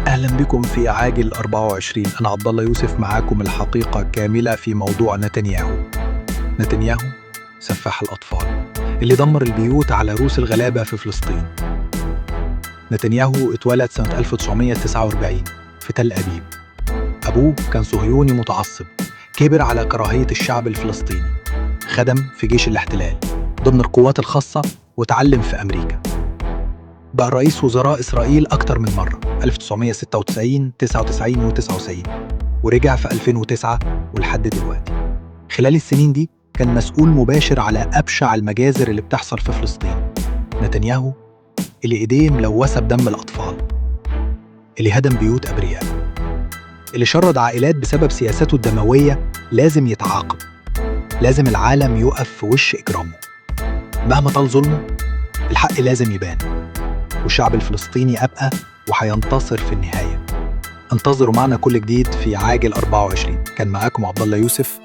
أهلا بكم في عاجل 24. أنا عبد الله يوسف معاكم الحقيقة كاملة في موضوع نتنياهو. نتنياهو سفاح الأطفال اللي دمر البيوت على رؤوس الغلابة في فلسطين. نتنياهو اتولد سنة 1949 في تل أبيب. أبوه كان صهيوني متعصب، كبر على كراهية الشعب الفلسطيني، خدم في جيش الاحتلال ضمن القوات الخاصة وتعلم في أمريكا. بقى رئيس وزراء إسرائيل أكتر من مرة، 1996 99 و99، ورجع في 2009 ولحد دلوقتي. خلال السنين دي كان مسؤول مباشر على أبشع المجازر اللي بتحصل في فلسطين. نتنياهو اللي إيديه ملوثة بدم الأطفال، اللي هدم بيوت أبرياء، اللي شرد عائلات بسبب سياساته الدموية، لازم يتعاقب. لازم العالم يقف في وش إجرامه. مهما طال ظلمه الحق لازم يبان، والشعب الفلسطيني أبقى وحينتصر في النهاية. انتظروا معنا كل جديد في عاجل 24. كان معاكم عبد الله يوسف